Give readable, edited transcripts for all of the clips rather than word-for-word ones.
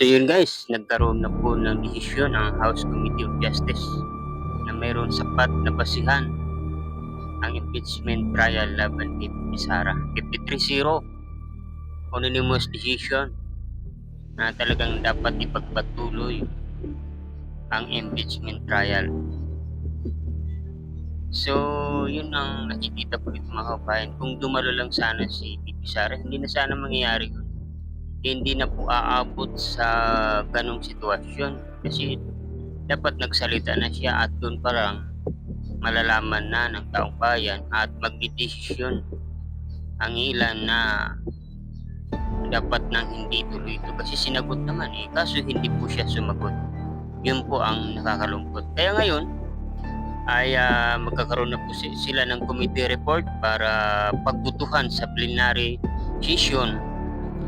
So yun guys, nagkaroon na po ng desisyon ang House Committee of Justice na mayroon sapat na basihan ang impeachment trial laban kay Sara. 53-0, unanimous decision na talagang dapat ipagpatuloy ang impeachment trial. So, yun ang nakikita ko dito mga kabayan. Kung dumalo lang sana si Pipi Sara, hindi na sana mangyayari yun. Hindi na po aabot sa ganong sitwasyon. Kasi dapat nagsalita na siya at doon pa lang malalaman na ng taong bayan at magdidesisyon ang ilan na dapat nang hindi tuloy ito kasi sinagot naman kaso hindi po siya sumagot. Yun po ang nakakalungkot. Kaya ngayon ay magkakaroon na po sila ng committee report para pagbutuhan sa plenary session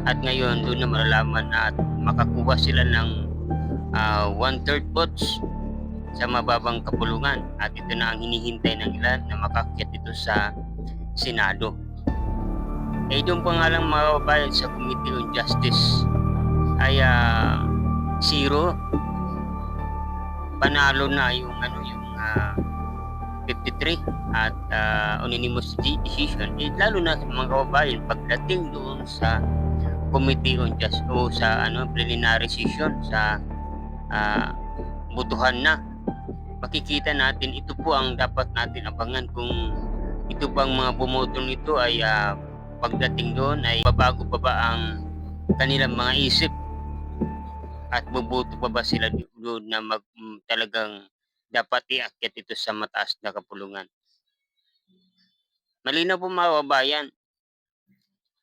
at ngayon doon na malalaman at makakuha sila ng 1/3 votes sa mababang kapulungan at ito na ang hinihintay ng ilan na makakyat ito sa Senado. Doon pa nga lang mga kabayan sa Committee on Justice ay 0. Panalo na yung 53 at unanimous decision. Lalo na sa mga kabayan pagdating doon sa Committee on Justice o sa preliminary session sa butuhan na, makikita natin ito po ang dapat natin abangan kung ito bang mga bumoto nito ay pagdating doon ay babago pa ba ang kanilang mga isip at buboto pa ba sila doon na talagang dapat iakyat ito sa mataas na kapulungan. Malinaw po mga kabayan.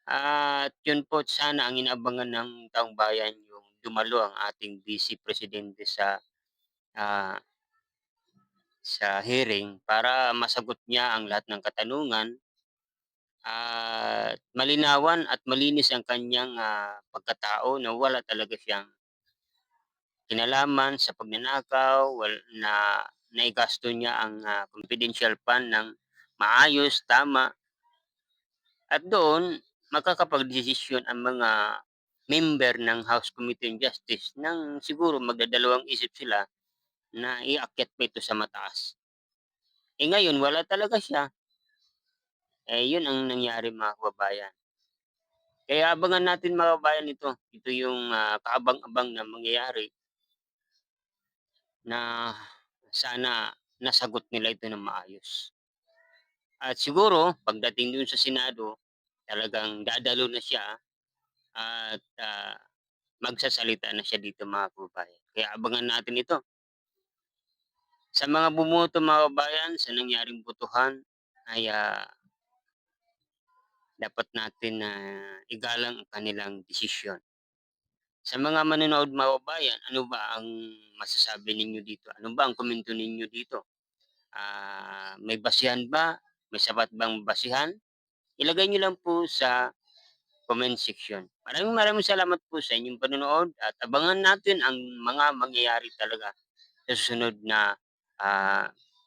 At yun po sana ang inaabangan ng taong bayan yung dumalo ang ating Vice Presidente ah, sa hearing para masagot niya ang lahat ng katanungan at malinawan at malinis ang kanyang pagkatao na wala talaga siyang kinalaman sa pagnanakaw, na naigasto niya ang confidential fund ng maayos, tama. At doon, makakapagdesisyon ang mga member ng House Committee on Justice nang siguro magdadalawang isip sila na iakyat pa ito sa mataas. Ngayon, wala talaga siya. Yun ang nangyari mga kababayan. Kaya abangan natin mga kababayan ito. Ito yung kaabang-abang na mangyayari na sana nasagot nila ito ng maayos. At siguro, pagdating dun sa Senado, talagang dadalo na siya at magsasalita na siya dito mga kababayan. Kaya abangan natin ito. Sa mga bumoto mga kababayan, sa nangyaring botohan, ay dapat natin na igalang ang kanilang desisyon. Sa mga manonood mga kababayan, ano ba ang masasabi ninyo dito? Ano ba ang komento ninyo dito? May basihan ba? May sapat bang basihan? Ilagay niyo lang po sa comment section. Maraming salamat po sa inyong panonood at abangan natin ang mga mangyayari talaga sa susunod na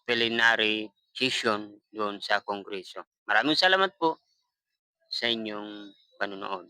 plenary session doon sa Kongreso. Maraming salamat po sa inyong panonood.